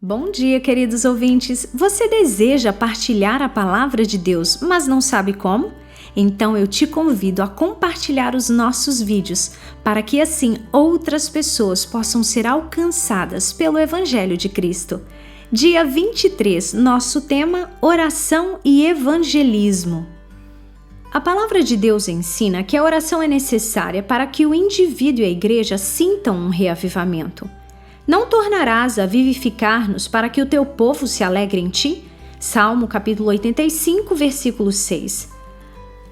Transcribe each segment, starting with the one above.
Bom dia, queridos ouvintes! Você deseja partilhar a palavra de Deus, mas não sabe como? Então eu te convido a compartilhar os nossos vídeos, para que assim outras pessoas possam ser alcançadas pelo Evangelho de Cristo. Dia 23, nosso tema: oração e evangelismo. A palavra de Deus ensina que a oração é necessária para que o indivíduo e a igreja sintam um reavivamento. Não tornarás a vivificar-nos para que o teu povo se alegre em ti? Salmo capítulo 85, versículo 6.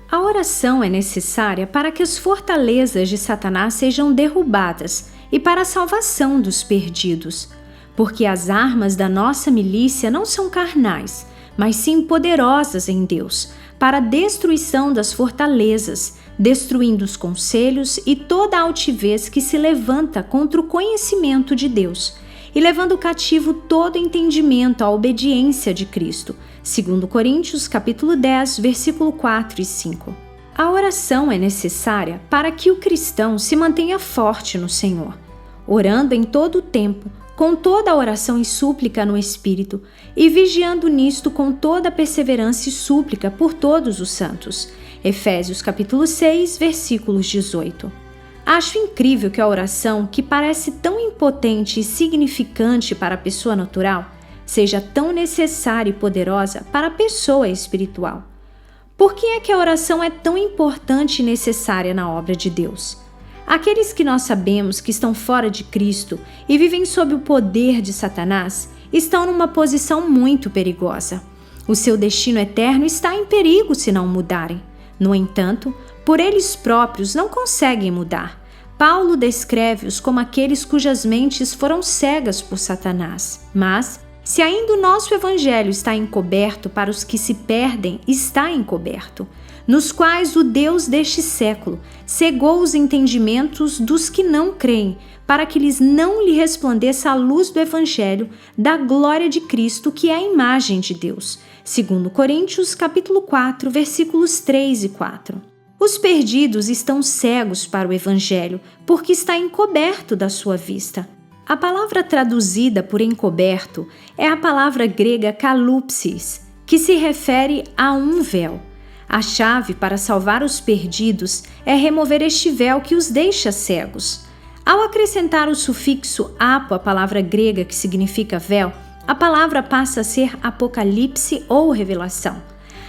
A oração é necessária para que as fortalezas de Satanás sejam derrubadas e para a salvação dos perdidos, porque as armas da nossa milícia não são carnais, mas sim poderosas em Deus, para a destruição das fortalezas, destruindo os conselhos e toda a altivez que se levanta contra o conhecimento de Deus, e levando cativo todo entendimento à obediência de Cristo. 2 Coríntios capítulo 10, versículo 4 e 5. A oração é necessária para que o cristão se mantenha forte no Senhor, orando em todo o tempo, com toda a oração e súplica no Espírito, e vigiando nisto com toda a perseverança e súplica por todos os santos. Efésios capítulo 6, versículos 18. Acho incrível que a oração, que parece tão impotente e significante para a pessoa natural, seja tão necessária e poderosa para a pessoa espiritual. Por que é que a oração é tão importante e necessária na obra de Deus? Aqueles que nós sabemos que estão fora de Cristo e vivem sob o poder de Satanás estão numa posição muito perigosa. O seu destino eterno está em perigo se não mudarem. No entanto, por eles próprios não conseguem mudar. Paulo descreve-os como aqueles cujas mentes foram cegas por Satanás. Mas, se ainda o nosso evangelho está encoberto para os que se perdem, está encoberto, nos quais o Deus deste século cegou os entendimentos dos que não creem, para que lhes não lhe resplandeça a luz do evangelho da glória de Cristo, que é a imagem de Deus. 2 Coríntios capítulo 4, versículos 3 e 4. Os perdidos estão cegos para o evangelho, porque está encoberto da sua vista. A palavra traduzida por encoberto é a palavra grega kalupsis, que se refere a um véu. A chave para salvar os perdidos é remover este véu que os deixa cegos. Ao acrescentar o sufixo apo à palavra grega que significa véu, a palavra passa a ser apocalipse ou revelação.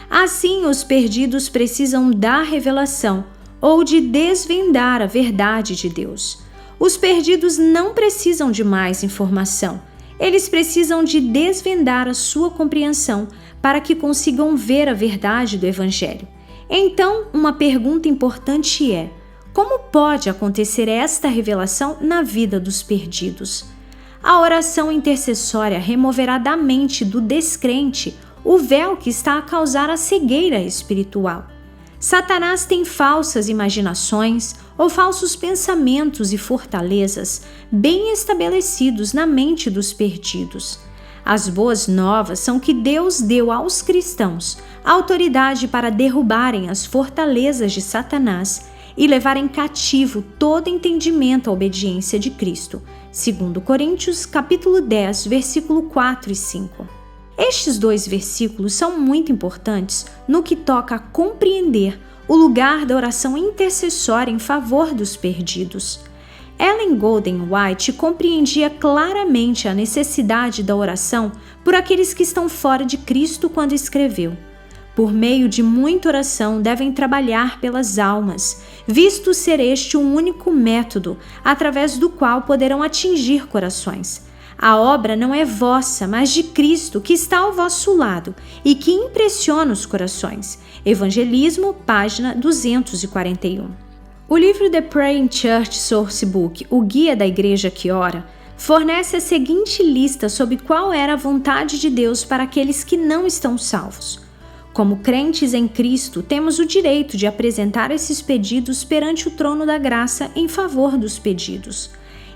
Assim, os perdidos precisam da revelação ou de desvendar a verdade de Deus. Os perdidos não precisam de mais informação. Eles precisam de desvendar a sua compreensão para que consigam ver a verdade do Evangelho. Então, uma pergunta importante é: como pode acontecer esta revelação na vida dos perdidos? A oração intercessória removerá da mente do descrente o véu que está a causar a cegueira espiritual. Satanás tem falsas imaginações ou falsos pensamentos e fortalezas bem estabelecidos na mente dos perdidos. As boas novas são que Deus deu aos cristãos autoridade para derrubarem as fortalezas de Satanás e levarem cativo todo entendimento à obediência de Cristo. 2 Coríntios capítulo 10, versículo 4 e 5. Estes dois versículos são muito importantes no que toca a compreender o lugar da oração intercessória em favor dos perdidos. Ellen Golden White compreendia claramente a necessidade da oração por aqueles que estão fora de Cristo quando escreveu: por meio de muita oração devem trabalhar pelas almas, visto ser este um único método através do qual poderão atingir corações. A obra não é vossa, mas de Cristo, que está ao vosso lado e que impressiona os corações. Evangelismo, página 241. O livro The Praying Church Sourcebook, o Guia da Igreja que Ora, fornece a seguinte lista sobre qual era a vontade de Deus para aqueles que não estão salvos. Como crentes em Cristo, temos o direito de apresentar esses pedidos perante o trono da graça em favor dos pedidos.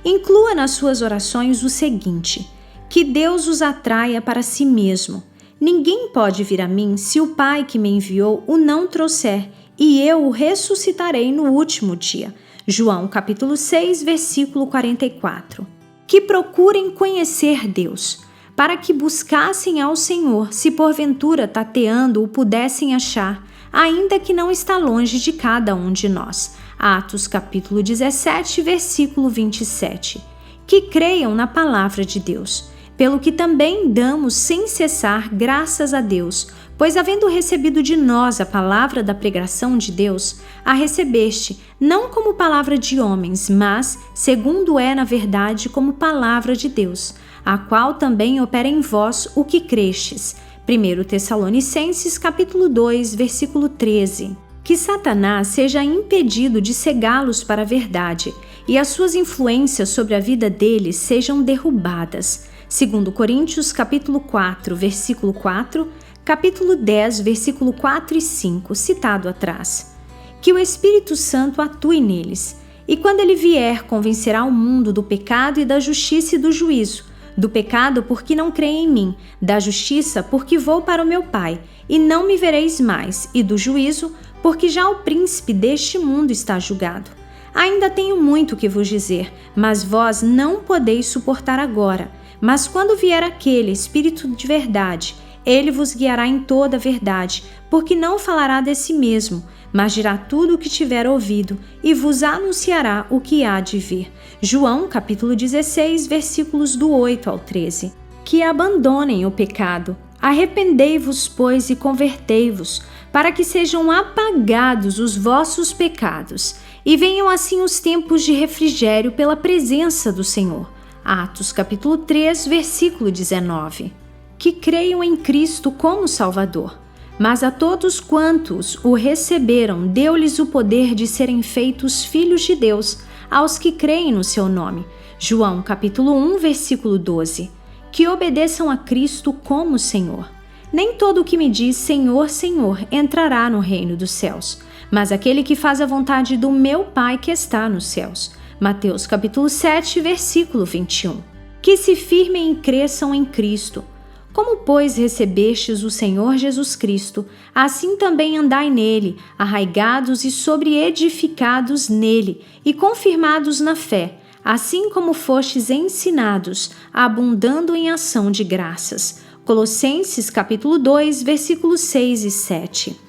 Inclua nas suas orações o seguinte: que Deus os atraia para si mesmo. Ninguém pode vir a mim se o Pai que me enviou o não trouxer, e eu o ressuscitarei no último dia. João capítulo 6, versículo 44. Que procurem conhecer Deus. para que buscassem ao Senhor, se porventura tateando o pudessem achar, ainda que não está longe de cada um de nós. Atos capítulo 17, versículo 27. Que creiam na palavra de Deus, pelo que também damos sem cessar graças a Deus, pois havendo recebido de nós a palavra da pregação de Deus, a recebeste, não como palavra de homens, mas, segundo é na verdade, como palavra de Deus, a qual também opera em vós o que crestes. 1 Tessalonicenses capítulo 2, versículo 13. Que Satanás seja impedido de cegá-los para a verdade e as suas influências sobre a vida deles sejam derrubadas. 2 Coríntios capítulo 4, versículo 4, capítulo 10, versículo 4 e 5, citado atrás. Que o Espírito Santo atue neles, e quando ele vier, convencerá o mundo do pecado e da justiça e do juízo. Do pecado, porque não creem em mim, da justiça, porque vou para o meu Pai, e não me vereis mais, e do juízo, porque já o príncipe deste mundo está julgado. Ainda tenho muito que vos dizer, mas vós não podeis suportar agora. Mas quando vier aquele Espírito de verdade, ele vos guiará em toda a verdade, porque não falará de si mesmo, mas dirá tudo o que tiver ouvido e vos anunciará o que há de vir. João capítulo 16, versículos do 8 ao 13. Que abandonem o pecado. Arrependei-vos, pois, e convertei-vos, para que sejam apagados os vossos pecados, e venham assim os tempos de refrigério pela presença do Senhor. Atos capítulo 3, versículo 19. Que creiam em Cristo como Salvador. Mas a todos quantos o receberam, deu-lhes o poder de serem feitos filhos de Deus, aos que creem no seu nome. João capítulo 1, versículo 12. Que obedeçam a Cristo como Senhor. Nem todo o que me diz Senhor, Senhor entrará no reino dos céus, mas aquele que faz a vontade do meu Pai que está nos céus. Mateus capítulo 7, versículo 21. Que se firmem e cresçam em Cristo. Como, pois, recebestes o Senhor Jesus Cristo, assim também andai nele, arraigados e sobreedificados nele, e confirmados na fé, assim como fostes ensinados, abundando em ação de graças. Colossenses capítulo 2, versículos 6 e 7.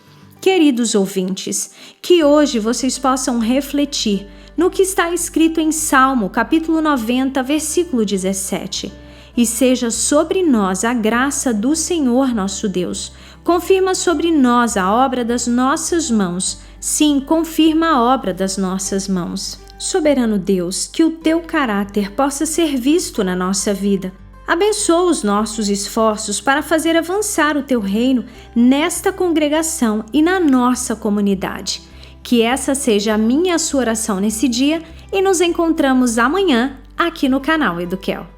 Queridos ouvintes, que hoje vocês possam refletir no que está escrito em Salmo capítulo 90, versículo 17. E seja sobre nós a graça do Senhor nosso Deus. Confirma sobre nós a obra das nossas mãos. Sim, confirma a obra das nossas mãos. Soberano Deus, que o teu caráter possa ser visto na nossa vida. Abençoa os nossos esforços para fazer avançar o teu reino nesta congregação e na nossa comunidade. Que essa seja a minha e a sua oração nesse dia e nos encontramos amanhã aqui no canal Eduquel.